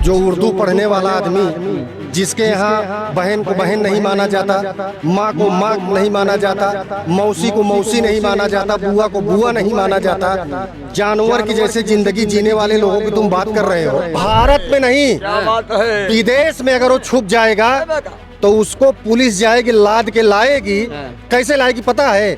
जो उर्दू पढ़ने वाला आदमी, जिसके यहाँ बहन को बहन नहीं माना जाता, माँ को माँ नहीं माना जाता, मौसी को मौसी नहीं माना जाता, बुआ को बुआ नहीं माना जाता, जानवर की जैसे जिंदगी जीने वाले लोगों की तुम बात कर रहे हो। भारत में नहीं, विदेश में अगर वो छुप जाएगा तो उसको पुलिस जाएगी, लाद के लाएगी। कैसे लाएगी पता है?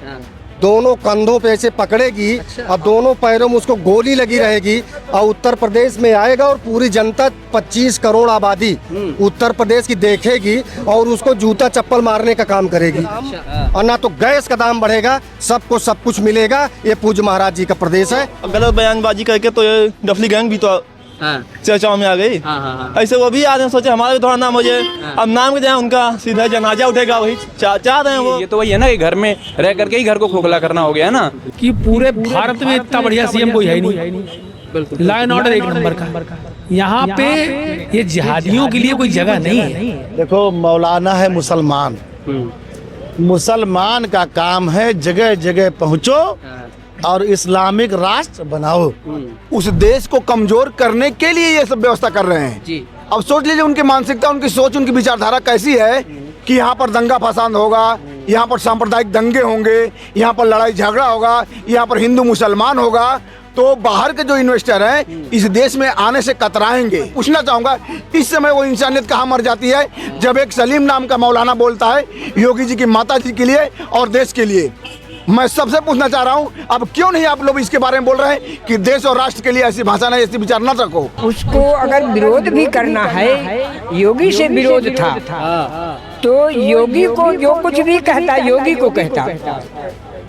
दोनों कंधों पे ऐसे पकड़ेगी और दोनों पैरों में उसको गोली लगी रहेगी और उत्तर प्रदेश में आएगा और पूरी जनता 25 करोड़ आबादी उत्तर प्रदेश की देखेगी और उसको जूता चप्पल मारने का काम करेगी। और ना तो गैस का दाम बढ़ेगा, सबको सब कुछ मिलेगा। ये पूज्य महाराज जी का प्रदेश है। गलत बयानबाजी करके तो ये डफली गैंग भी तो चर्चाओं में आ गई। ऐसे वो भी आते हैं, सोचे हमारा भी थोड़ा नाम हो जाए। अब नाम के जाए उनका सीधा जनाजा उठेगा, वही चाह रहे हैं वो। ये तो वही है ना कि घर में रह करके ही घर को खोखला करना हो गया ना, कि पूरे भारत में इतना बढ़िया सीएम कोई है नहीं। लॉ एंड ऑर्डर एक नंबर का। यहाँ पे ये जिहादियों के लिए कोई जगह नहीं है। देखो, मौलाना है मुसलमान, मुसलमान का काम है जगह जगह पहुँचो और इस्लामिक राष्ट्र बनाओ। उस देश को कमजोर करने के लिए ये सब व्यवस्था कर रहे हैं जी। अब सोच लीजिए उनकी मानसिकता, उनकी सोच, उनकी विचारधारा कैसी है कि यहाँ पर दंगा फसाद होगा, यहाँ पर सांप्रदायिक दंगे होंगे, यहाँ पर लड़ाई झगड़ा होगा, यहाँ पर हिंदू मुसलमान होगा, तो बाहर के जो इन्वेस्टर हैं इस देश में आने से कतराएंगे। पूछना चाहूँगा, इस समय वो इंसानियत कहाँ मर जाती है जब एक सलीम नाम का मौलाना बोलता है योगी जी की माता जी के लिए और देश के लिए। मैं सबसे पूछना चाह रहा हूँ, अब क्यों नहीं आप लोग इसके बारे में बोल रहे हैं कि देश और राष्ट्र के लिए ऐसी भाषा नहीं, ऐसी विचार न रखो। उसको अगर विरोध भी करना है, योगी से विरोध था तो योगी को जो कुछ भी कहता योगी को कहता।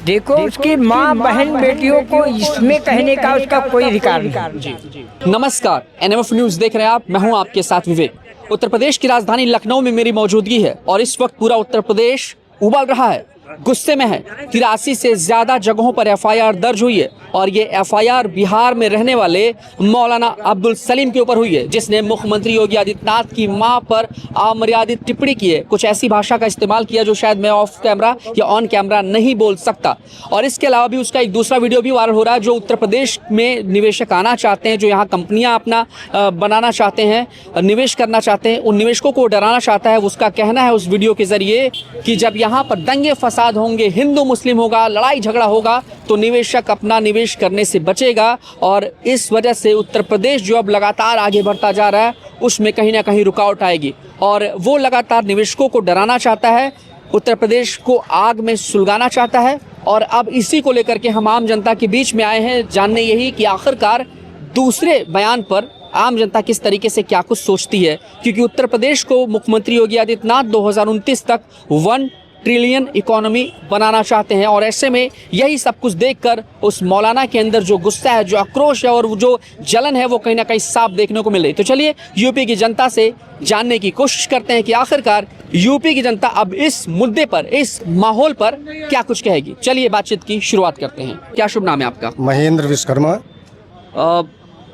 देखो, उसकी माँ बहन बेटियों को इसमें कहने का उसका कोई अधिकार नहीं। नमस्कार, NMF न्यूज देख रहे हैं आप। मैं हूं आपके साथ विवेक। उत्तर प्रदेश की राजधानी लखनऊ में मेरी मौजूदगी है और इस वक्त पूरा उत्तर प्रदेश उबल रहा है, गुस्से में है। 83 से ज्यादा जगहों पर FIR दर्ज हुई है और ये FIR बिहार में रहने वाले मौलाना अब्दुल सलीम के ऊपर हुई है, जिसने मुख्यमंत्री योगी आदित्यनाथ की मां पर अमर्यादित टिप्पणी की है। कुछ ऐसी भाषा का इस्तेमाल किया जो शायद मैं ऑफ कैमरा या ऑन कैमरा नहीं बोल सकता। और इसके अलावा भी उसका एक दूसरा वीडियो भी वायरल हो रहा है। जो उत्तर प्रदेश में निवेशक आना चाहते हैं, जो यहाँ कंपनियाँ अपना बनाना चाहते हैं, निवेश करना चाहते हैं, उन निवेशकों को डराना चाहता है। उसका कहना है उस वीडियो के जरिए कि जब यहाँ पर दंगे फसाद होंगे, हिंदू मुस्लिम होगा, लड़ाई झगड़ा होगा, तो निवेशक अपना निवेश करने से बचेगा। और इस वजह से उत्तर प्रदेश जो अब लगातार आगे बढ़ता जा रहा है, उसमें कहीं ना कहीं रुकावट आएगी। और वो लगातार निवेशकों को डराना चाहता है, उत्तर प्रदेश को आग में सुलगाना चाहता है। और अब इसी को लेकर के हम आम जनता के बीच में आए हैं, जानने यही कि आखिरकार दूसरे बयान पर आम जनता किस तरीके से क्या कुछ सोचती है। क्योंकि उत्तर प्रदेश को मुख्यमंत्री योगी आदित्यनाथ 2029 तक 1 ट्रिलियन इकोनॉमी बनाना चाहते हैं। और ऐसे में यही सब कुछ देखकर उस मौलाना के अंदर जो गुस्सा है, जो आक्रोश है और जो जलन है, वो कहीं ना कहीं साफ देखने को मिल रही। तो चलिए यूपी की जनता से जानने की कोशिश करते हैं कि आखिरकार यूपी की जनता अब इस मुद्दे पर, इस माहौल पर क्या कुछ कहेगी। चलिए बातचीत की शुरुआत करते हैं। क्या शुभ नाम है आपका? महेंद्र विश्वकर्मा।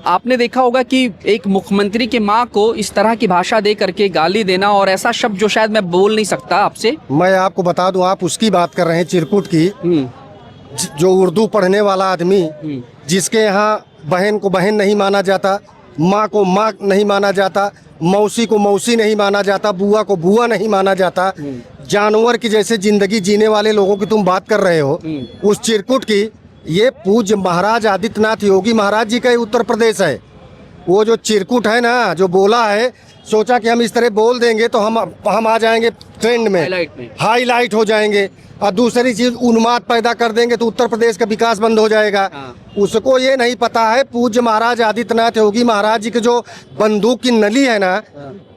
आपने देखा होगा कि एक मुख्यमंत्री की मां को इस तरह की भाषा दे करके गाली देना और ऐसा शब्द जो शायद मैं बोल नहीं सकता आपसे। मैं आपको बता दूं, आप उसकी बात कर रहे हैं चिरकुट की, जो उर्दू पढ़ने वाला आदमी, जिसके यहाँ बहन को बहन नहीं माना जाता, माँ को माँ नहीं माना जाता, मौसी को मौसी नहीं माना जाता, बुआ को बुआ नहीं माना जाता, जानवर की जैसे जिंदगी जीने वाले लोगों की तुम बात कर रहे हो। उस चिरकुट की, ये पूज्य महाराज आदित्यनाथ योगी महाराज जी का ही उत्तर प्रदेश है। वो जो चिरकुट है ना, जो बोला है, सोचा कि हम इस तरह बोल देंगे तो हम आ जाएंगे ट्रेंड में, हाईलाइट हो जाएंगे। और दूसरी चीज उन्माद पैदा कर देंगे तो उत्तर प्रदेश का विकास बंद हो जाएगा। उसको ये नहीं पता है पूज्य महाराज आदित्यनाथ योगी महाराज जी की जो बंदूक की नली है ना,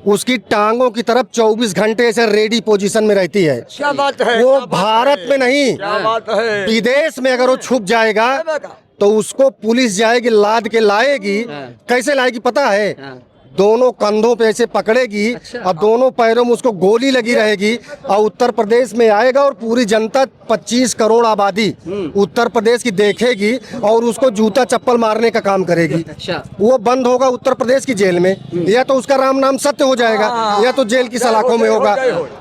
उसकी टांगों की तरफ 24 घंटे से रेडी पोजीशन में रहती है। क्या बात है? वो भारत में नहीं, क्या बात है? विदेश में अगर वो छुप जाएगा तो उसको पुलिस जाएगी, लाद के लाएगी। कैसे लाएगी पता है? दोनों कंधों पे ऐसे पकड़ेगी और दोनों पैरों में उसको गोली लगी रहेगी और उत्तर प्रदेश में आएगा और पूरी जनता 25 करोड़ आबादी उत्तर प्रदेश की देखेगी और उसको जूता चप्पल मारने का काम करेगी। वो बंद होगा उत्तर प्रदेश की जेल में, या तो उसका राम नाम सत्य हो जाएगा या तो जेल की सलाखों में होगा।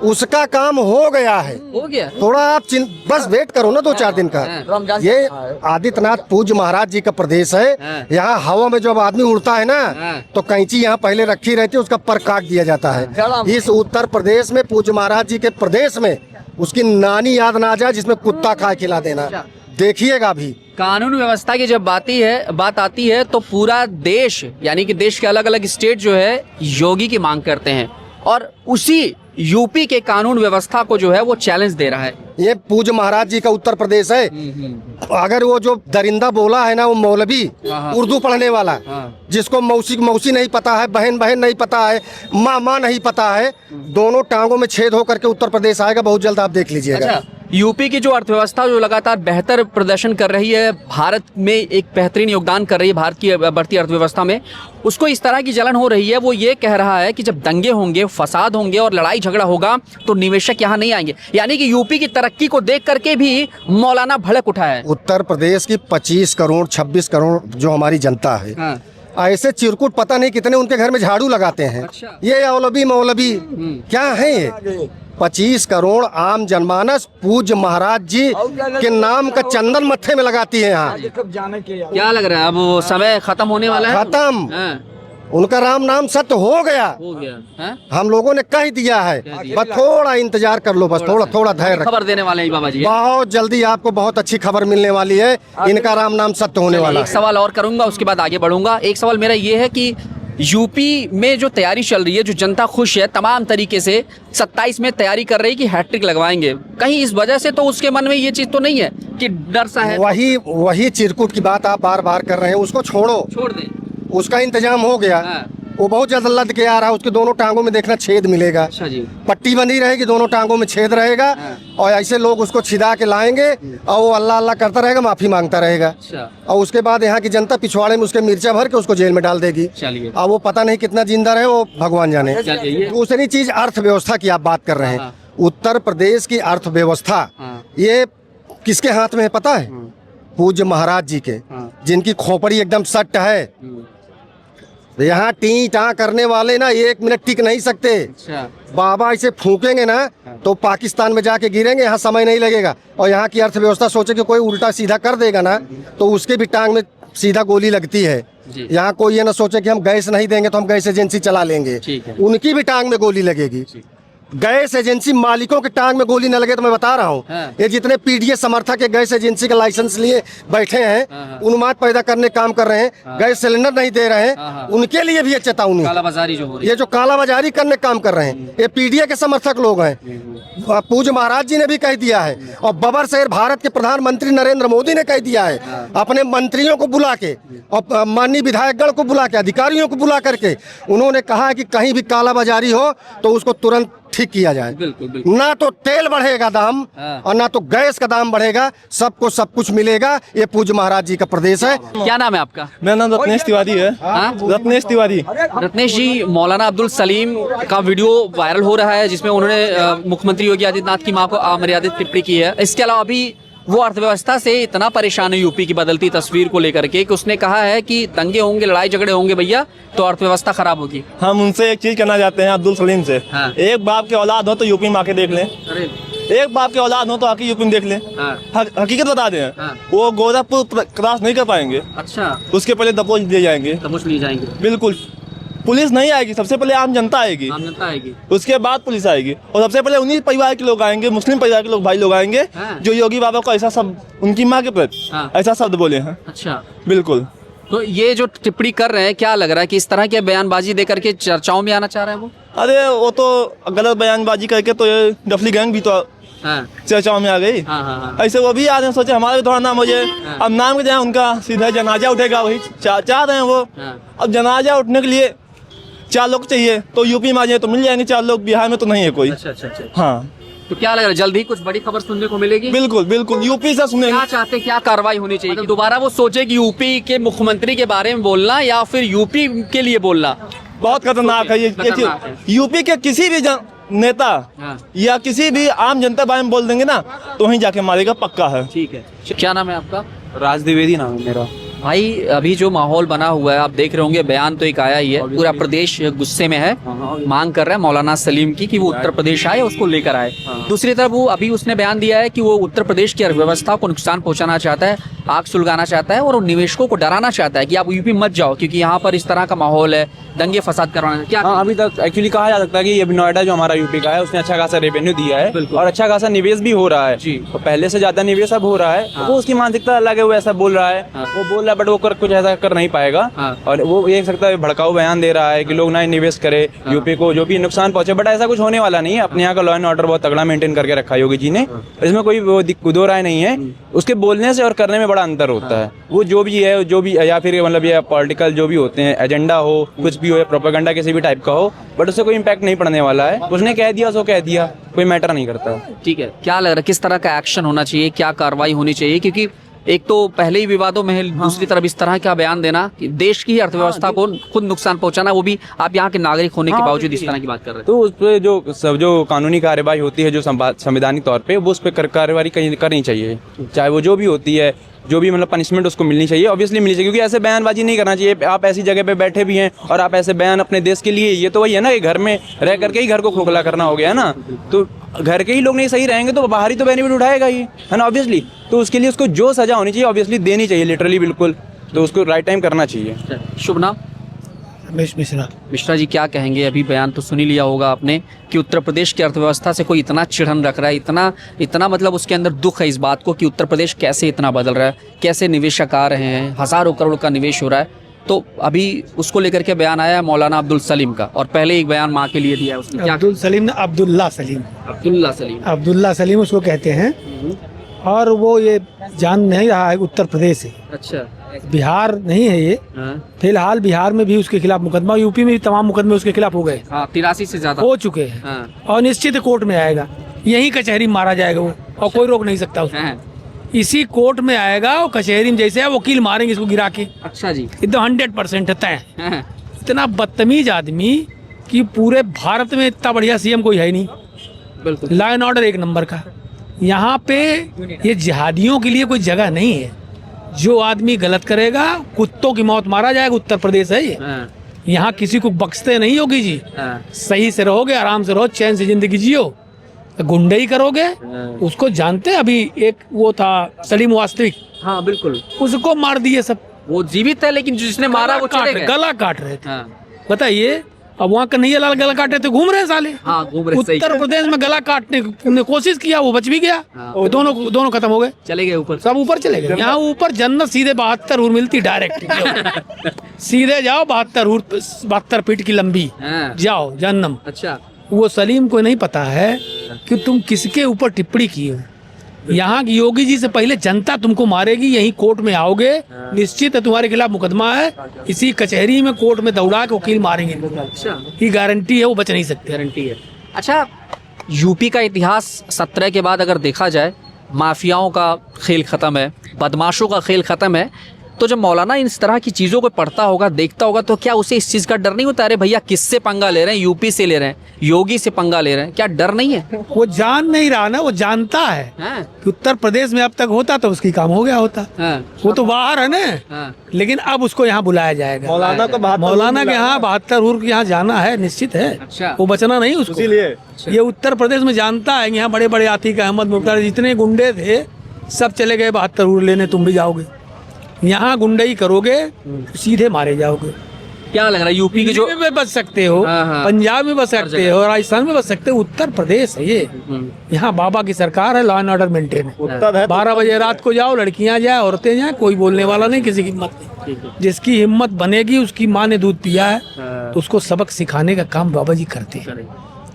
उसका काम हो गया है, हो गया। थोड़ा आप बस वेट करो ना 2-4 दिन का। ये आदित्यनाथ पूज्य महाराज जी का प्रदेश है। यहाँ हवा में जब आदमी उड़ता है ना तो कैंची यहाँ पहले रखी रहती है उसका पर काट दिया जाता है। इस उत्तर प्रदेश में पूज्य महाराज जी के प्रदेश में उसकी नानी याद ना आ जाए जिसमें कुत्ता खा खिला देना, देखिएगा भी। कानून व्यवस्था की जब बात आती है तो पूरा देश यानी कि देश के अलग अलग स्टेट जो है योगी की मांग करते हैं और उसी यूपी के कानून व्यवस्था को जो है वो चैलेंज दे रहा है। ये पूज्य महाराज जी का उत्तर प्रदेश है। अगर वो जो दरिंदा बोला है ना वो मौलवी उर्दू पढ़ने वाला, जिसको मौसी नहीं पता है, बहन नहीं पता है, माँ नहीं पता है, दोनों टांगों में छेद होकर के उत्तर प्रदेश आएगा बहुत जल्द, आप देख लीजिएगा। अच्छा, यूपी की जो अर्थव्यवस्था जो लगातार बेहतर प्रदर्शन कर रही है, भारत में एक बेहतरीन योगदान कर रही है भारत की बढ़ती अर्थव्यवस्था में, उसको इस तरह की जलन हो रही है। वो ये कह रहा है कि जब दंगे होंगे, फसाद होंगे और लड़ाई झगड़ा होगा तो निवेशक यहाँ नहीं आएंगे। यानी कि यूपी की तरक्की को देख करके भी मौलाना भड़क उठा है। उत्तर प्रदेश की 25 करोड़ 26 करोड़ जो हमारी जनता है, ऐसे चिरकुट पता नहीं कितने उनके घर में झाड़ू लगाते हैं। अच्छा। ये मौलवी क्या है ये? 25 करोड़ आम जनमानस पूज्य महाराज जी के नाम का चंदन मत्थे में लगाती है यहाँ। क्या लग रहा है अब वो समय खत्म होने वाला है? खत्म, उनका राम नाम सत्य हो गया है? हम लोगों ने कह दिया है, बस थोड़ा इंतजार कर लो, बस थोड़ा धैर्य रखो। खबर देने वाले हैं बाबा जी, बहुत जल्दी आपको बहुत अच्छी खबर मिलने वाली है, इनका राम नाम सत्य होने वाला है। एक सवाल और करूंगा उसके बाद आगे बढ़ूंगा। एक सवाल मेरा ये है कि यूपी में जो तैयारी चल रही है, जो जनता खुश है तमाम तरीके से, 27 में तैयारी कर रही है कि हैट्रिक लगवाएंगे, कहीं इस वजह से तो उसके मन में ये चीज तो नहीं है कि डर सा है? वही चिरकुट की बात आप बार कर रहे हैं, उसको छोड़ दें, उसका इंतजाम हो गया। वो बहुत जल्द लद के आ रहा है, उसके दोनों टांगों में देखना छेद मिलेगा। अच्छा जी। पट्टी बंधी रहेगी, दोनों टांगों में छेद रहेगा और ऐसे लोग उसको छिदा के लाएंगे और वो अल्लाह अल्लाह करता रहेगा, माफी मांगता रहेगा। अच्छा। और उसके बाद यहाँ की जनता पिछवाड़े में उसके मिर्चा भर के उसको जेल में डाल देगी। चलिए। और वो पता नहीं कितना जिंदा रहे, वो भगवान जाने। दूसरी चीज अर्थव्यवस्था की आप बात कर रहे हैं। उत्तर प्रदेश की अर्थव्यवस्था ये किसके हाथ में है पता है? पूज्य महाराज जी के, जिनकी खोपड़ी एकदम सट है। यहाँ टी टा करने वाले ना 1 मिनट टिक नहीं सकते। अच्छा। बाबा ऐसे फूकेंगे ना तो पाकिस्तान में जाके गिरेंगे, यहाँ समय नहीं लगेगा। और यहाँ की अर्थव्यवस्था सोचे कि कोई उल्टा सीधा कर देगा ना तो उसके भी टांग में सीधा गोली लगती है। यहाँ कोई ये ना सोचे कि हम गैस नहीं देंगे तो हम गैस एजेंसी चला लेंगे, उनकी भी टांग में गोली लगेगी। गैस एजेंसी मालिकों के टांग में गोली न लगे तो मैं बता रहा हूँ, ये जितने पीडीएस समर्थक है गैस एजेंसी का लाइसेंस लिए बैठे हैं, उन्माद पैदा करने काम कर रहे हैं, गैस सिलेंडर नहीं दे रहे हैं, उनके लिए भी ये चेतावनी, कालाबाजारी जो हो रही है, ये जो कालाबाजारी करने काम कर रहे हैं, ये पीडीए के समर्थक लोग हैं। पूज्य महाराज जी ने भी कह दिया है और बबर शहर भारत के प्रधानमंत्री नरेंद्र मोदी ने कह दिया है, अपने मंत्रियों को बुला के और माननीय विधायकगण को बुला के, अधिकारियों को बुला करके उन्होंने कहा कि कहीं भी कालाबाजारी हो तो उसको तुरंत ठीक किया जाए। बिल्कुल। ना तो तेल बढ़ेगा दाम और ना तो गैस का दाम बढ़ेगा, सबको सब कुछ मिलेगा। ये पूज्य महाराज जी का प्रदेश है। क्या नाम है आपका? मेरा नाम रत्नेश तिवारी है। रत्नेश तिवारी। रत्नेश जी, मौलाना अब्दुल सलीम का वीडियो वायरल हो रहा है जिसमें उन्होंने मुख्यमंत्री योगी आदित्यनाथ की मां को अमर्यादित टिप्पणी की है। इसके अलावा अभी वो अर्थव्यवस्था से इतना परेशान है यूपी की बदलती तस्वीर को लेकर के कि उसने कहा है कि दंगे होंगे, लड़ाई झगड़े होंगे भैया तो अर्थव्यवस्था खराब होगी। हम उनसे एक चीज कहना चाहते हैं अब्दुल सलीम से, एक बाप के औलाद हो तो यूपी में आके देख लें, एक बाप के औलाद हो तो आके यूपी में देख लें। हकीकत बता दें, वो गोरखपुर क्रॉस नहीं कर पाएंगे। अच्छा। उसके पहले दबोच दिए जाएंगे। दबोच लिए जाएंगे, बिल्कुल। पुलिस नहीं आएगी, सबसे पहले आम जनता आएगी, उसके बाद पुलिस आएगी और सबसे पहले उन्हीं परिवार के लोग आएंगे, मुस्लिम परिवार के लोग, भाई लोग आएंगे जो योगी बाबा को ऐसा सब, उनकी माँ के प्रति ऐसा शब्द बोले हैं। अच्छा। बिल्कुल। तो ये जो टिप्पणी कर रहे हैं, क्या लग रहा है कि इस तरह के बयानबाजी दे करके चर्चाओं में आना चाह रहे हैं वो? अरे वो तो गलत बयानबाजी करके तो ये डफली गैंग भी तो चर्चाओं में आ गई। ऐसे वो भी आ रहे हैं, सोचे हमारा भी थोड़ा नाम हो जाए। अब नाम के जाए उनका सीधा जनाजा उठेगा, वही चाह रहे हैं वो। अब जनाजा उठने के लिए 4 लोग चाहिए, तो यूपी में आ जाए तो मिल जाएंगे 4 लोग, बिहार में तो नहीं है कोई। अच्छा। हाँ। तो क्या लग रहा है जल्द ही कुछ बड़ी खबर सुनने को मिलेगी? बिल्कुल यूपी से सुनेंगे। क्या चाहते, क्या कार्रवाई होनी चाहिए? मतलब दोबारा वो सोचे कि यूपी के मुख्यमंत्री के बारे में बोलना या फिर यूपी के लिए बोलना? बहुत खतरनाक है ये। यूपी के किसी भी नेता या किसी भी आम जनता बारे में बोल देंगे ना तो वहीं जाके मारेगा, पक्का है। ठीक है। क्या नाम है आपका? राज द्विवेदी नाम है मेरा। भाई अभी जो माहौल बना हुआ है आप देख रहे होंगे, बयान तो एक आया ही है, पूरा प्रदेश गुस्से में है, मांग कर रहा है मौलाना सलीम की कि वो उत्तर प्रदेश आए, उसको लेकर आए। दूसरी तरफ वो अभी उसने बयान दिया है कि वो उत्तर प्रदेश की अर्थव्यवस्था को नुकसान पहुंचाना चाहता है, आग सुलगाना चाहता है और निवेशकों को डराना चाहता है कि आप यूपी मत जाओ क्योंकि यहाँ पर इस तरह का माहौल है, दंगे फसाद करवाना। क्या हाँ, अभी तक एक्चुअली कहा जा सकता है कि अभी नोएडा जो हमारा यूपी का है उसने अच्छा खासा रेवेन्यू दिया है और अच्छा खासा निवेश भी हो रहा है जी, तो पहले से ज्यादा निवेश अब हो रहा है। हाँ। वो उसकी मानसिकता अलग है, वो ऐसा बोल रहा है। हाँ। वो बोल रहा है बट वो कुछ ऐसा कर नहीं पाएगा। हाँ। और वो एक सकता है भड़काऊ बयान दे रहा है कि लोग ना निवेश करे, यूपी को जो भी नुकसान पहुंचे, बट ऐसा कुछ होने वाला नहीं है। अपने यहाँ का लॉ एंड ऑर्डर बहुत तगड़ा मेंटेन करके रखा है योगी जी ने, इसमें कोई वो दो राय नहीं है। उसके बोलने से और करने में बड़ा अंतर होता है। वो जो भी है, जो भी या फिर मतलब ये पॉलिटिकल जो भी होते हैं, एजेंडा हो, कुछ भी हो, प्रोपेगेंडा किसी भी टाइप का हो, बट उससे कोई इम्पैक्ट नहीं पड़ने वाला है। उसने कह दिया सो कह दिया, कोई मैटर नहीं करता। ठीक है, क्या लग रहा है किस तरह का एक्शन होना चाहिए, क्या कार्रवाई होनी चाहिए? क्योंकि एक तो पहले ही विवादों में है, दूसरी तरफ इस तरह का बयान देना कि देश की अर्थव्यवस्था को खुद नुकसान पहुंचाना, वो भी आप यहाँ के नागरिक होने के बावजूद इस तरह की बात कर रहे हैं। तो उस पर जो कानूनी कार्यवाही होती है, जो संवैधानिक तौर पे, वो उस पर कार्रवाई करनी चाहिए, चाहे वो जो भी होती है, जो भी मतलब पनिशमेंट उसको मिलनी चाहिए, ऑब्वियसली मिलनी चाहिए, क्योंकि ऐसे बयानबाजी नहीं करना चाहिए। आप ऐसी जगह पे बैठे भी हैं और आप ऐसे बयान अपने देश के लिए, ये तो वही है ना कि घर में रह करके ही घर को खोखला करना हो गया है ना। तो घर के ही लोग नहीं सही रहेंगे तो बाहर ही तो बेनिफिट उठाएगा ही, है ना, ऑब्वियसली। तो उसके लिए उसको जो सजा होनी चाहिए ऑब्वियसली देनी चाहिए, लिटरली बिल्कुल। तो उसको राइट टाइम करना चाहिए। शुभ नाम? रमेश मिश्रा। मिश्रा जी, क्या कहेंगे? अभी बयान तो सुन ही लिया होगा आपने कि उत्तर प्रदेश की अर्थव्यवस्था से कोई इतना चिढ़न रख रहा है, इतना मतलब उसके अंदर दुख है इस बात को कि उत्तर प्रदेश कैसे इतना बदल रहा है, कैसे निवेशक आ रहे हैं, हज़ारों करोड़ का निवेश हो रहा है। तो अभी उसको लेकर के बयान आया है मौलाना अब्दुल सलीम का, और पहले एक बयान माँ के लिए दिया है उसने। क्या? अब्दुल सलीम ने अब्दुल्ला सलीम उसको कहते हैं, और वो ये जान नहीं रहा है उत्तर प्रदेश है। अच्छा, बिहार नहीं है ये। फिलहाल बिहार में भी उसके खिलाफ मुकदमा, यूपी में भी तमाम मुकदमे उसके खिलाफ हो गए। 83 से ज्यादा हो चुके हैं। और निश्चित कोर्ट में आएगा, यही कचहरी में मारा जाएगा वो, और कोई रोक नहीं सकता उसको। इसी कोर्ट में आएगा और कचहरी में जैसे है वकील मारेंगे इसको गिरा के। अच्छा जी, एकदम 100% तय। इतना बदतमीज आदमी कि पूरे भारत में इतना बढ़िया सीएम कोई है नहीं। बिल्कुल, लॉ एंड ऑर्डर एक नंबर का। यहाँ पे ये जिहादियों के लिए कोई जगह नहीं है। जो आदमी गलत करेगा कुत्तों की मौत मारा जाएगा। उत्तर प्रदेश है ये, यहाँ किसी को बख्शते नहीं होगी जी। सही से रहोगे, आराम से रहो, चैन से जिंदगी जियो। गुंडई करोगे, उसको जानते हैं। अभी एक वो था सलीम वास्तविक, हाँ बिल्कुल, उसको मार दिए सब। वो जीवित है लेकिन जिसने मारा वो गला काट रहे थे। बताइए, अब वहाँ कन्हैया लाल गला काटे थे, घूम रहे साले। हाँ, घूम रहे। उत्तर प्रदेश में गला काटने ने कोशिश किया, वो बच भी गया। दोनों खत्म हो गए, चले गए ऊपर, सब ऊपर चले गए। यहाँ ऊपर जन्नत सीधे 72 हूर मिलती डायरेक्ट। सीधे जाओ, 72 फीट की लंबी, जाओ जन्नम। अच्छा, वो सलीम को नहीं पता है कि तुम किसके ऊपर टिप्पणी की हो। यहाँ की योगी जी से पहले जनता तुमको मारेगी। यही कोर्ट में आओगे, निश्चित है तुम्हारे खिलाफ मुकदमा है। इसी कचहरी में कोर्ट में दौड़ा के वकील मारेंगे। अच्छा, ये गारंटी है, वो बच नहीं सकते। गारंटी है। अच्छा, यूपी का इतिहास 17 के बाद अगर देखा जाए, माफियाओं का खेल खत्म है, बदमाशों का खेल खत्म है। तो जब मौलाना इस तरह की चीज़ों को पढ़ता होगा, देखता होगा, तो क्या उसे इस चीज़ का डर नहीं होता? अरे भैया, किससे पंगा ले रहे हैं? यूपी से ले रहे हैं, योगी से पंगा ले रहे हैं, क्या डर नहीं है? वो जान नहीं रहा ना, वो जानता है कि उत्तर प्रदेश में अब तक होता तो उसकी काम हो गया होता। वो तो बाहर है ना, लेकिन अब उसको यहाँ बुलाया जाएगा। मौलाना के यहाँ 72 हूर के यहाँ जाना है, निश्चित है। अच्छा, वो बचना नहीं उसको। ये उत्तर प्रदेश में जानता है, यहाँ बड़े बड़े आतिक अहमद, मुख्तार, जितने गुंडे थे सब चले गए 72 हूर लेने। तुम भी जाओगे, यहाँ गुंडई करोगे, सीधे मारे जाओगे। क्या लग रहा है यूपी के जो में बच सकते हो, पंजाब में बच सकते हो, राजस्थान में बच सकते हो, उत्तर प्रदेश है ये। यहाँ बाबा की सरकार है, लॉ एंड ऑर्डर मेंटेन है। 12 बजे रात को जाओ, लड़कियां जाए, औरतें जाए, कोई बोलने वाला नहीं, किसी की हिम्मत नहीं। जिसकी हिम्मत बनेगी, उसकी माँ ने दूध पिया है तो उसको सबक सिखाने का काम बाबा जी करते हैं।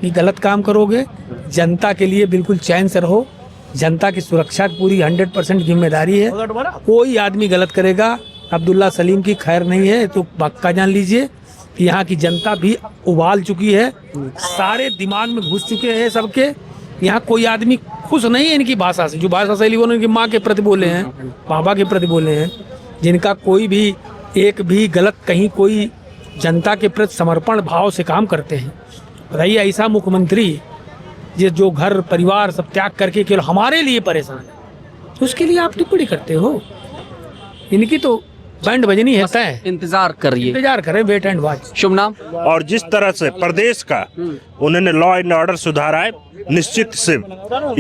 ये गलत काम करोगे, जनता के लिए बिल्कुल चैन से रहो। जनता की सुरक्षा की पूरी 100% जिम्मेदारी है। कोई आदमी गलत करेगा, अब्दुल्ला सलीम की खैर नहीं है, तो पक्का जान लीजिए कि यहाँ की जनता भी उबाल चुकी है। सारे दिमाग में घुस चुके हैं सबके। यहाँ कोई आदमी खुश नहीं है इनकी भाषा से। जो भाषा शैली वो उनकी माँ के प्रति बोले हैं, बाबा के प्रति बोले हैं, जिनका कोई भी एक भी गलत कहीं कोई जनता के प्रति समर्पण भाव से काम करते हैं। बताइए, ऐसा मुख्यमंत्री ये जो घर परिवार सब त्याग करके केवल हमारे लिए परेशान है, तो उसके लिए आप टिप्पणी करते हो। इनकी तो बैंड बजनी है तय, इंतजार करिए, इंतजार करें, वेट एंड वॉच। शुभ नाम। और जिस तरह से प्रदेश का उन्होंने लॉ एंड ऑर्डर सुधारा है, निश्चित से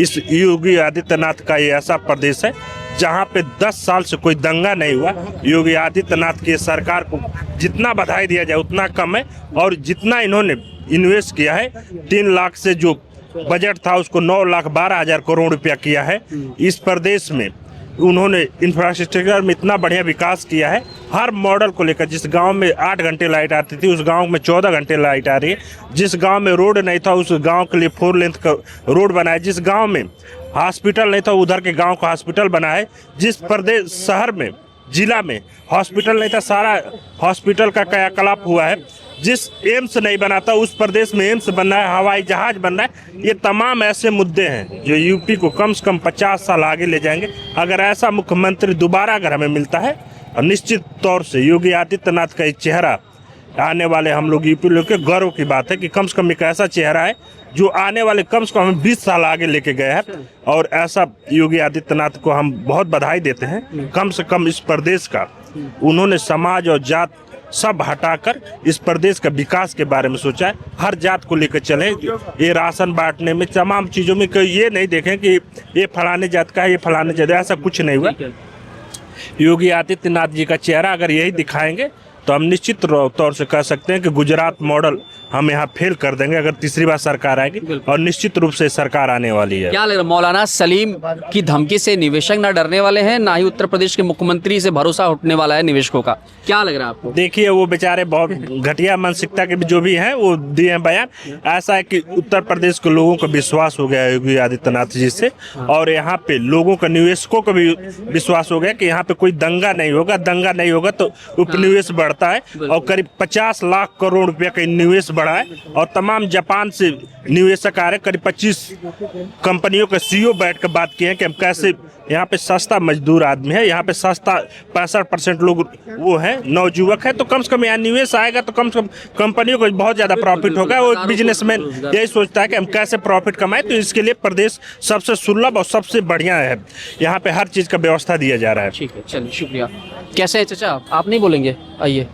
इस योगी आदित्यनाथ का ये ऐसा प्रदेश है जहां पे 10 साल से कोई दंगा नहीं हुआ। योगी आदित्यनाथ की सरकार को जितना बधाई दिया जाए उतना कम है। और जितना इन्होंने इन्वेस्ट किया है, 3 लाख से जो बजट था उसको 9,12,000 करोड़ रुपया किया है। इस प्रदेश में उन्होंने इंफ्रास्ट्रक्चर में इतना बढ़िया विकास किया है। हर मॉडल को लेकर, जिस गांव में 8 घंटे लाइट आती थी उस गांव में 14 घंटे लाइट आ रही है। जिस गांव में रोड नहीं था उस गांव के लिए 4 लेंथ का रोड बना है। जिस गांव में हॉस्पिटल नहीं था उधर के गांव का हॉस्पिटल बना है। जिस प्रदेश शहर में, जिला में हॉस्पिटल नहीं था, सारा हॉस्पिटल का क्रियाकलाप हुआ है। जिस एम्स नहीं बना था उस प्रदेश में एम्स बनना है, हवाई जहाज बनना है। ये तमाम ऐसे मुद्दे हैं जो यूपी को कम से कम 50 साल आगे ले जाएंगे। अगर ऐसा मुख्यमंत्री दोबारा अगर हमें मिलता है, और निश्चित तौर से योगी आदित्यनाथ का एक चेहरा आने वाले हम लोग यूपी लोग के गर्व की बात है कि कम से कम एक ऐसा चेहरा है जो आने वाले कम से कम हमें 20 साल आगे लेके गए हैं। और ऐसा योगी आदित्यनाथ को हम बहुत बधाई देते हैं। कम से कम इस प्रदेश का उन्होंने समाज और जात सब हटाकर इस प्रदेश का विकास के बारे में सोचा है। हर जात को लेकर चले। ये राशन बांटने में, तमाम चीज़ों में ये नहीं देखें कि ये फलाने जात का है, ये फलाने जात, ऐसा कुछ नहीं हुआ। योगी आदित्यनाथ जी का चेहरा अगर यही दिखाएंगे तो हम निश्चित तौर से कह सकते हैं कि गुजरात मॉडल हम यहाँ फेल कर देंगे अगर तीसरी बार सरकार आएगी। और निश्चित रूप से सरकार आने वाली है। क्या लग रहा है, मौलाना सलीम की धमकी से निवेशक ना डरने वाले हैं, ना ही उत्तर प्रदेश के मुख्यमंत्री से भरोसा उठने वाला है निवेशकों का? क्या लग रहा है आपको? देखिए, वो बेचारे बहुत घटिया मानसिकता के जो भी हैं वो दिए हैं बयान। ऐसा है कि उत्तर प्रदेश के लोगों को विश्वास हो गया योगी आदित्यनाथ जी से। और यहाँ पे लोगों का, निवेशकों को भी विश्वास हो गया कि यहाँ पे कोई दंगा नहीं होगा। दंगा नहीं होगा तो उपनिवेश बढ़ता है। और करीब 50 लाख करोड़ रुपया का निवेश बढ़ा है। और तमाम जापान से निवेशक आ रहे, करीब 25 कंपनियों के सीईओ बैठ कर बात किए हैं कि हम कैसे यहाँ पे सस्ता मजदूर आदमी है, यहाँ पे सस्ता 65% लोग वो हैं, नवयुवक है। तो कम से कम यहाँ निवेश आएगा तो कम से कम कंपनियों को बहुत ज़्यादा प्रॉफिट होगा। वो एक बिजनेसमैन यही सोचता है कि हम कैसे प्रॉफिट कमाएं। तो इसके लिए प्रदेश सबसे सुलभ और सबसे बढ़िया है। यहाँ पे हर चीज़ का व्यवस्था दिया जा रहा है। ठीक है, चलिए, शुक्रिया। कैसे हैं चाचा आप नहीं बोलेंगे? आइए,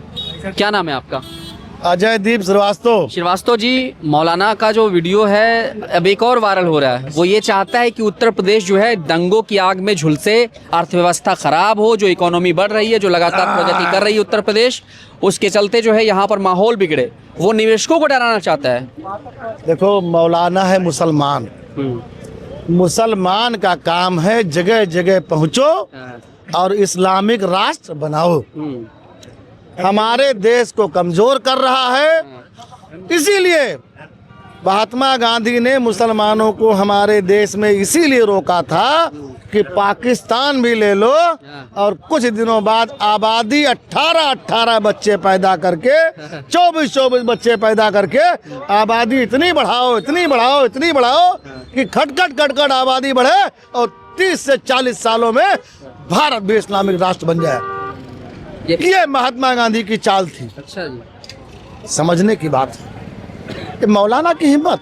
क्या नाम है आपका? अजय दीप श्रीवास्तव। श्रीवास्तव जी, मौलाना का जो वीडियो है अब एक और वायरल हो रहा है। वो ये चाहता है कि उत्तर प्रदेश जो है दंगों की आग में झुलसे, अर्थव्यवस्था खराब हो, जो इकोनॉमी बढ़ रही है, जो लगातार प्रगति कर रही है उत्तर प्रदेश, उसके चलते जो है यहाँ पर माहौल बिगड़े। वो निवेशकों को डराना चाहता है। देखो, मौलाना है मुसलमान। मुसलमान का काम है जगह जगह पहुँचो और इस्लामिक राष्ट्र बनाओ। हमारे देश को कमजोर कर रहा है। इसीलिए महात्मा गांधी ने मुसलमानों को हमारे देश में इसीलिए रोका था कि पाकिस्तान भी ले लो और कुछ दिनों बाद आबादी 18 बच्चे पैदा करके 24 बच्चे पैदा करके आबादी इतनी बढ़ाओ कि खटखट आबादी बढ़े और 30 से 40 सालों में भारत भी इस्लामिक राष्ट्र बन जाए। ये महात्मा गांधी की चाल थी। अच्छा जी, समझने की बात है कि मौलाना की हिम्मत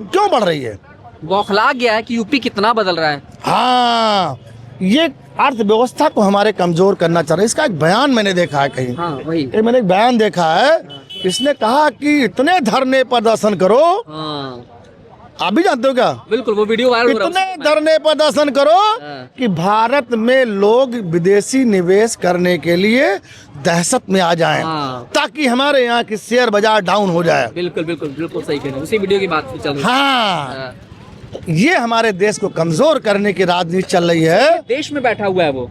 क्यों बढ़ रही है? बौखला गया है कि यूपी कितना बदल रहा है। हाँ, ये अर्थव्यवस्था को हमारे कमजोर करना चाह रहे हैं। इसका एक बयान मैंने देखा है कहीं। हाँ, वही। मैंने एक बयान देखा है, इसने कहा कि इतने धरने प्रदर्शन करो। हाँ, आप भी जानते हो क्या? बिल्कुल, वो वीडियो वायरल हो रहा है। इतने धरने प्रदर्शन करो कि भारत में लोग विदेशी निवेश करने के लिए दहशत में आ जाएं, ताकि हमारे यहाँ की शेयर बाजार डाउन हो जाए। बिल्कुल बिल्कुल बिल्कुल सही कह रहे हैं। उसी वीडियो की बात चल रही है। हाँ, ये हमारे देश को कमजोर करने की राजनीति चल रही है। देश में बैठा हुआ है वो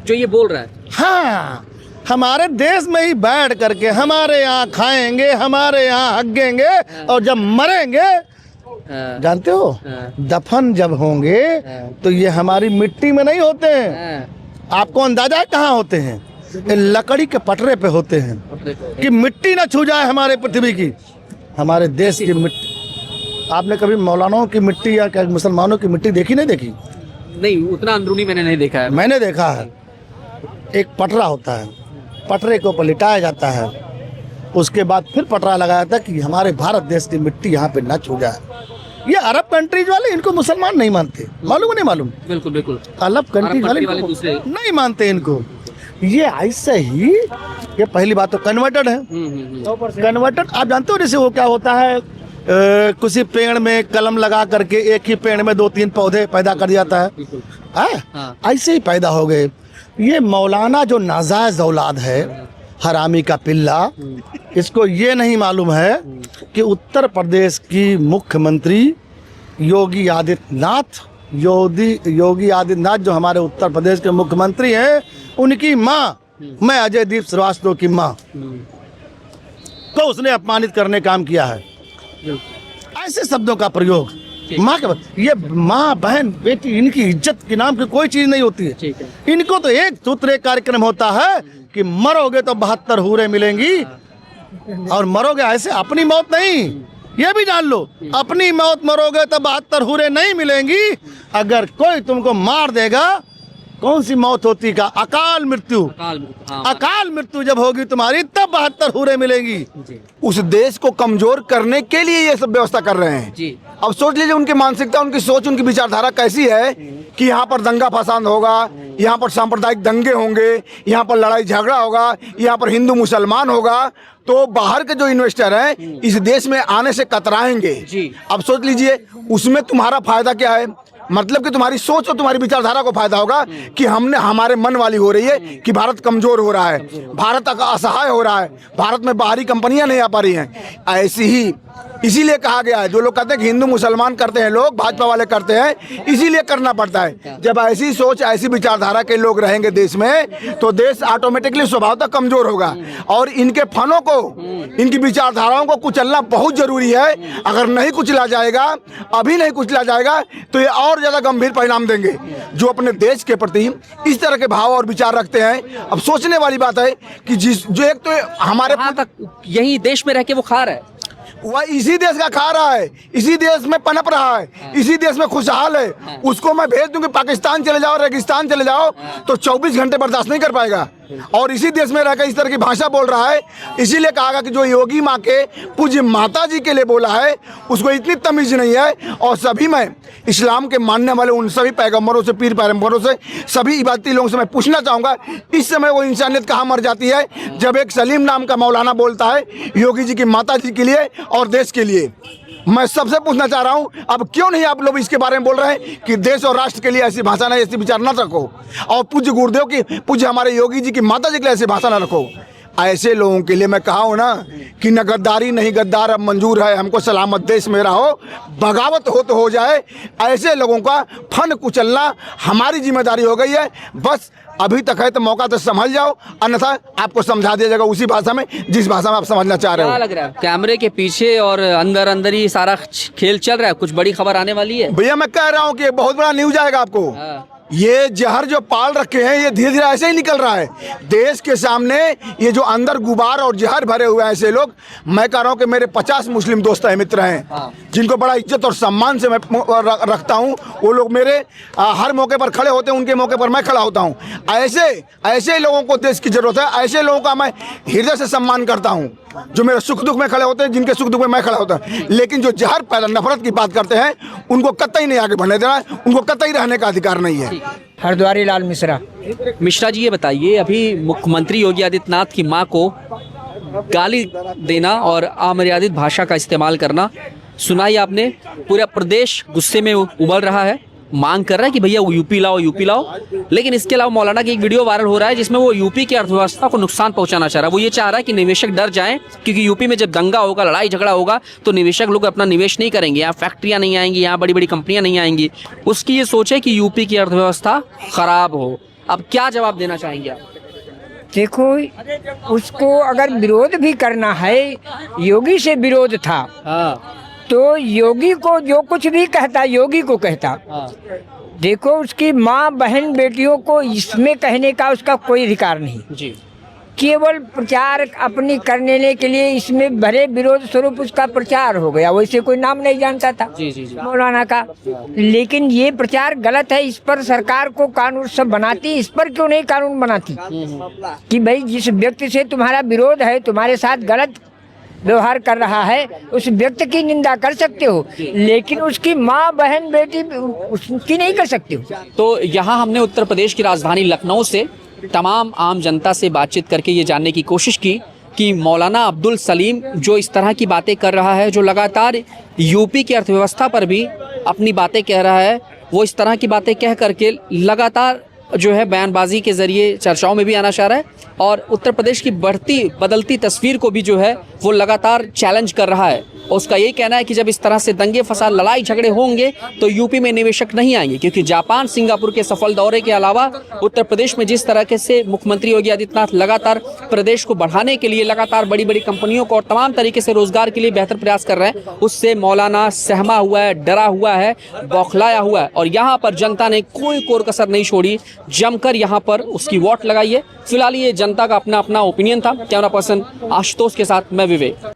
जो ये बोल रहा है। हाँ, हमारे देश में ही बैठ करके हमारे यहाँ खाएंगे, हमारे यहाँ हगेंगे और जब मरेंगे, जानते हो, दफन जब होंगे तो ये हमारी मिट्टी में नहीं होते हैं। आपको अंदाजा है कहाँ होते हैं? ये लकड़ी के पटरे पे होते हैं कि मिट्टी ना छू जाए हमारे पृथ्वी की, हमारे देश की मिट्टी। आपने कभी मौलानाओं की मिट्टी या मुसलमानों की मिट्टी देखी? नहीं देखी? नहीं, उतना अंदरूनी मैंने नहीं देखा है। मैंने देखा है। एक पटरा होता है, पटरे के ऊपर लिटाया जाता है, उसके बाद फिर पटरा लगाया जाता है कि हमारे भारत देश की मिट्टी यहाँ पे ना छू जाए। ये अरब कंट्रीज वाले इनको मुसलमान नहीं मानते, मालूम है नहीं मालूम? बिल्कुल बिल्कुल। अरब कंट्रीज वाले वाले इनको दूसरे नहीं मानते इनको। ये ऐसे ही, ये पहली बात तो कन्वर्टेड है। कन्वर्टेड आप जानते हो जैसे वो क्या होता है, किसी पेड़ में कलम लगा करके एक ही पेड़ में 2-3 पौधे पैदा कर जाता है, हाँ? ऐसे ही पैदा हो गए। ये मौलाना जो नाजायज औलाद है, हरामी का पिल्ला, इसको ये नहीं मालूम है कि उत्तर प्रदेश की मुख्यमंत्री योगी आदित्यनाथ जो हमारे उत्तर प्रदेश के मुख्यमंत्री हैं, उनकी माँ, मैं अजय दीप श्रीवास्तव की माँ को उसने अपमानित करने का काम किया है। ऐसे शब्दों का प्रयोग माँ के, ये माँ बहन बेटी इनकी इज्जत के नाम की कोई चीज नहीं होती है। इनको तो एक सूत्र एक कार्यक्रम होता है कि मरोगे तो 72 हूरें मिलेंगी, और मरोगे ऐसे अपनी मौत नहीं, ये भी जान लो, अपनी मौत मरोगे तो 72 हूरें नहीं मिलेंगी। अगर कोई तुमको मार देगा, कौन सी मौत होती का? अकाल मृत्यु। अकाल मृत्यु जब होगी तुम्हारी, तब 72 हूरें मिलेंगी। उस देश को कमजोर करने के लिए ये सब व्यवस्था कर रहे हैं जी। अब सोच लीजिए उनकी मानसिकता, उनकी सोच, उनकी विचारधारा कैसी है कि यहाँ पर दंगा फसाद होगा, यहाँ पर सांप्रदायिक दंगे होंगे, यहाँ पर लड़ाई झगड़ा होगा, यहाँ पर हिंदू मुसलमान होगा, तो बाहर के जो इन्वेस्टर हैं इस देश में आने से कतराएंगे। अब सोच लीजिए उसमें तुम्हारा फायदा क्या है? मतलब कि तुम्हारी सोच और तुम्हारी विचारधारा को फायदा होगा कि हमने, हमारे मन वाली हो रही है कि भारत कमजोर हो रहा है, भारत असहाय हो रहा है, भारत में बाहरी कंपनियां नहीं आ पा रही हैं। ऐसी ही इसीलिए कहा गया है, जो लोग कहते हैं कि हिंदू मुसलमान करते हैं, लोग भाजपा वाले करते हैं, इसीलिए करना पड़ता है। जब ऐसी सोच ऐसी विचारधारा के लोग रहेंगे देश में, तो देश ऑटोमेटिकली स्वभावतः कमजोर होगा। और इनके फनों को, इनकी विचारधाराओं को कुचलना बहुत जरूरी है। अगर नहीं कुचला जाएगा, अभी नहीं कुचला जाएगा, तो ये और ज्यादा गंभीर परिणाम देंगे। जो अपने देश के प्रति इस तरह के भाव और विचार रखते हैं, अब सोचने वाली बात है कि जो एक तो हमारे यही देश में रह के वो खा रहा है, वह इसी देश का खा रहा है, इसी देश में पनप रहा है, इसी देश में खुशहाल है। उसको मैं भेज दूं कि पाकिस्तान चले जाओ, रेगिस्तान चले जाओ, तो 24 घंटे बर्दाश्त नहीं कर पाएगा। और इसी देश में रहकर इस तरह की भाषा बोल रहा है। इसीलिए कहा कि जो योगी माँ के पूज्य माता जी के लिए बोला है, उसको इतनी तमीज नहीं है। और सभी मैं इस्लाम के मानने वाले उन सभी पैगम्बरों से, पीर पैगम्बरों से, सभी इबादती लोगों से मैं पूछना चाहूँगा, इस समय वो इंसानियत कहाँ मर जाती है जब एक सलीम नाम का मौलाना बोलता है योगी जी की माता जी के लिए और देश के लिए। मैं सबसे पूछना चाह रहा हूं, अब क्यों नहीं आप लोग इसके बारे में बोल रहे हैं कि देश और राष्ट्र के लिए ऐसी भाषा नहीं, ऐसी विचार न रखो, और पूज्य गुरुदेव की, पूज्य हमारे योगी जी की माता जी के लिए ऐसी भाषा न रखो। ऐसे लोगों के लिए मैं कहा हूं ना कि न गद्दारी नहीं गद्दार अब मंजूर है, हमको सलामत देश में रहो, बगावत हो तो हो जाए। ऐसे लोगों का फन कुचलना हमारी जिम्मेदारी हो गई है। बस अभी तक है तो मौका तो संभल जाओ, अन्यथा आपको समझा दिया जाएगा उसी भाषा में जिस भाषा में आप समझना चाह रहे हो। क्या लग रहा है कैमरे के पीछे और अंदर अंदर ही सारा खेल चल रहा है? कुछ बड़ी खबर आने वाली है भैया? मैं कह रहा हूँ कि बहुत बड़ा न्यूज आएगा आपको। ये जहर जो पाल रखे हैं, ये धीरे धीरे ऐसे ही निकल रहा है देश के सामने। ये जो अंदर गुबार और जहर भरे हुए हैं ऐसे लोग, मैं कह रहा हूँ कि मेरे 50 मुस्लिम दोस्त हैं, मित्र हैं, जिनको बड़ा इज्जत और सम्मान से मैं रखता हूँ। वो लोग मेरे हर मौके पर खड़े होते हैं, उनके मौके पर मैं खड़ा होता हूँ। ऐसे लोगों को देश की जरूरत है। ऐसे लोगों का मैं हृदय से सम्मान करता हूँ, जो मेरे सुख दुख में खड़े होते हैं, जिनके सुख दुख में मैं खड़ा होता हूँ। लेकिन जो जहर पैदा, नफरत की बात करते हैं, उनको कतई नहीं आगे बढ़ने देना, उनको कतई रहने का अधिकार नहीं है। हरद्वारी लाल मिश्रा। मिश्रा जी, ये बताइए, अभी मुख्यमंत्री योगी आदित्यनाथ की मां को गाली देना और अमर्यादित भाषा का इस्तेमाल करना सुना ही आपने। पूरा प्रदेश गुस्से में उबल रहा है, मांग कर रहा है कि भैया यूपी लाओ, यूपी लाओ। लेकिन इसके अलावा मौलाना की एक वीडियो वायरल हो रहा है जिसमें वो यूपी की अर्थव्यवस्था को नुकसान पहुंचाना चाह रहा है। वो ये चाह रहा है कि निवेशक डर जाएं, क्योंकि यूपी में जब दंगा होगा, लड़ाई झगड़ा होगा, तो निवेशक लोग अपना निवेश नहीं करेंगे, यहाँ फैक्ट्रियाँ नहीं आएंगी, यहाँ बड़ी बड़ी कंपनियाँ नहीं आएंगी। उसकी ये सोच है कि यूपी की अर्थव्यवस्था खराब हो। अब क्या जवाब देना चाहेंगे आप? देखो, उसको अगर विरोध भी करना है, योगी से विरोध था, तो योगी को जो कुछ भी कहता, योगी को कहता। देखो, उसकी माँ बहन बेटियों को इसमें कहने का उसका कोई अधिकार नहीं जी। केवल प्रचार अपनी करने के लिए इसमें भरे विरोध स्वरूप उसका प्रचार हो गया। वैसे कोई नाम नहीं जानता था जी। मौलाना का। लेकिन ये प्रचार गलत है, इस पर सरकार को कानून सब बनाती, इस पर क्यों नहीं कानून बनाती कि भाई जिस व्यक्ति से तुम्हारा विरोध है, तुम्हारे साथ गलत व्यवहार कर रहा है उस व्यक्ति की निंदा कर सकते हो, लेकिन उसकी माँ बहन बेटी उसकी नहीं कर सकते हो। तो यहाँ हमने उत्तर प्रदेश की राजधानी लखनऊ से तमाम आम जनता से बातचीत करके ये जानने की कोशिश की कि मौलाना अब्दुल सलीम जो इस तरह की बातें कर रहा है, जो लगातार यूपी की अर्थव्यवस्था पर भी अपनी बातें कह रहा है, वो इस तरह की बातें कह करके लगातार जो है बयानबाजी के ज़रिए चर्चाओं में भी आना चाह रहा है और उत्तर प्रदेश की बढ़ती बदलती तस्वीर को भी जो है वो लगातार चैलेंज कर रहा है। उसका यही कहना है कि जब इस तरह से दंगे फसाद लड़ाई झगड़े होंगे तो यूपी में निवेशक नहीं आएंगे, क्योंकि जापान सिंगापुर के सफल दौरे के अलावा उत्तर प्रदेश में जिस तरह से मुख्यमंत्री योगी आदित्यनाथ लगातार प्रदेश को बढ़ाने के लिए लगातार बड़ी बड़ी कंपनियों को और तमाम तरीके से रोजगार के लिए बेहतर प्रयास कर रहे हैं, उससे मौलाना सहमा हुआ है, डरा हुआ है, बौखलाया हुआ है और यहाँ पर जनता ने कोई कोर कसर नहीं छोड़ी, जमकर यहाँ पर उसकी वोट लगाई है। फिलहाल ये जनता का अपना अपना ओपिनियन था। कैमरा पर्सन आशुतोष के साथ मैं विवेक।